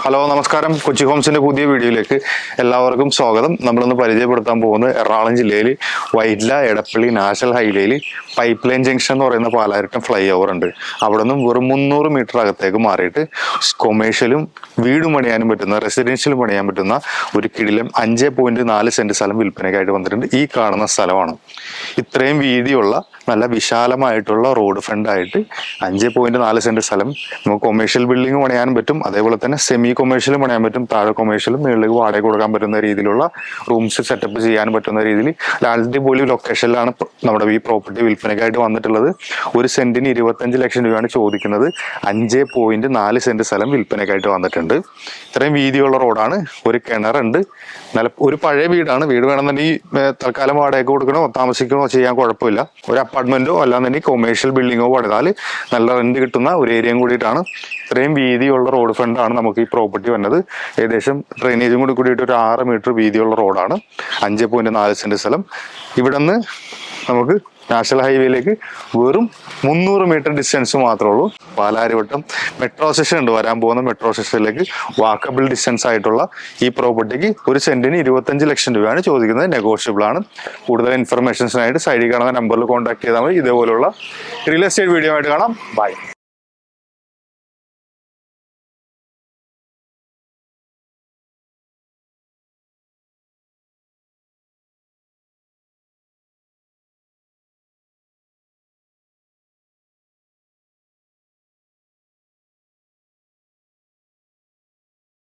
Hello നമസ്കാരം. കൊച്ചി ഹോംസിന്റെ പുതിയ വീഡിയോയിലേക്ക് എല്ലാവർക്കും സ്വാഗതം. നമ്മളിന്ന് പരിചയപ്പെടുത്താൻ പോകുന്നത് എറണാകുളം ജില്ലയിൽ വൈറ്റ്ല എടപ്പള്ളി നാഷണൽ ഹൈവേയിൽ പൈപ്പ് ലൈൻ ജംഗ്ഷൻ എന്ന് പറയുന്ന പാലാരിട്ടം ഫ്ലൈ ഓവർ ഉണ്ട്. അവിടെ നിന്നും വെറും 300 മീറ്റർ അകത്തേക്ക് മാറിയിട്ട് കൊമേഴ്ഷ്യലും വീട് പണിയാനും പറ്റുന്ന റെസിഡൻഷ്യലും പണിയാൻ പറ്റുന്ന ഒരു കിടിലം 5.4 സെന്റ് സ്ഥലം വിൽപ്പനയ്ക്കായിട്ട് വന്നിട്ടുണ്ട്. ഈ കാണുന്ന സ്ഥലമാണ്. ഇത്രയും വീതിയുള്ള നല്ല വിശാലമായിട്ടുള്ള റോഡ് ഫ്രണ്ട് ആയിട്ട് 5.4 സെന്റ് സ്ഥലം നമുക്ക് കൊമേഴ്ഷ്യൽ ബിൽഡിംഗ് പണിയാനും പറ്റും. അതേപോലെ തന്നെ സെമി കൊമേഴ്ഷ്യലും പണിയാൻ പറ്റും. താഴെ കൊമേഴ്ഷ്യലും മുകളിലേക്ക് വാടക കൊടുക്കാൻ പറ്റുന്ന രീതിയിലുള്ള റൂംസ് സെറ്റപ്പ് ചെയ്യാൻ പറ്റുന്ന രീതിയിൽ അടിപൊളി ലൊക്കേഷനിലാണ് നമ്മുടെ ഈ പ്രോപ്പർട്ടി വിൽപ്പനയ്ക്കായിട്ട് വന്നിട്ടുള്ളത്. ഒരു സെന്റിന് 25 ലക്ഷം രൂപയാണ് ചോദിക്കുന്നത്. 5.4 സെന്റ് സ്ഥലം വിൽപ്പനയ്ക്കായിട്ട് വന്നിട്ടുണ്ട്. ഇത്രയും വീതിയുള്ള റോഡാണ്. ഒരു കിണറുണ്ട്. നല്ല ഒരു പഴയ വീടാണ്. വീട് വേണമെന്നുണ്ടെങ്കിൽ തൽക്കാലം വാടക കൊടുക്കണോ താമസിക്കണോ ചെയ്യാൻ കുഴപ്പമില്ല. ഒരു അപ്പാർട്ട്മെന്റോ അല്ലാന്നുണ്ടെങ്കിൽ കൊമേഴ്ഷ്യൽ ബിൽഡിങ്ങോ പണിതാൽ നല്ല റെന്റ് കിട്ടുന്ന ഒരു ഏരിയയും കൂടിയിട്ടാണ്. ഇത്രയും വീതിയുള്ള റോഡ് ഫ്രണ്ടാണ് നമുക്ക് ഈ പ്രോപ്പർട്ടി വന്നത്. ഏകദേശം ഡ്രെയിനേജും കൂടി കൂടിയിട്ട് ഒരു 6 മീറ്റർ വീതിയുള്ള റോഡാണ്. 5.4 സെന്റ് സ്ഥലം. ഇവിടെ നിന്ന് നമുക്ക് നാഷണൽ ഹൈവേയിലേക്ക് വെറും 300 മീറ്റർ ഡിസ്റ്റൻസ് മാത്രമേ ഉള്ളൂ. പാലാരിവട്ടം മെട്രോ സ്റ്റേഷൻ ഉണ്ട്. വരാൻ പോകുന്ന മെട്രോ സ്റ്റേഷനിലേക്ക് വാക്കബിൾ ഡിസ്റ്റൻസ് ആയിട്ടുള്ള ഈ പ്രോപ്പർട്ടിക്ക് ഒരു സെന്റിന് 25 ലക്ഷം രൂപയാണ് ചോദിക്കുന്നത്. നെഗോഷ്യബിൾ ആണ്. കൂടുതൽ ഇൻഫർമേഷൻസിനായിട്ട് സൈഡിൽ കാണുന്ന നമ്പറിൽ കോൺടാക്ട് ചെയ്താൽ മതി. ഇതേപോലുള്ള റിയൽ എസ്റ്റേറ്റ് വീഡിയോ ആയിട്ട് കാണാം. ബൈ.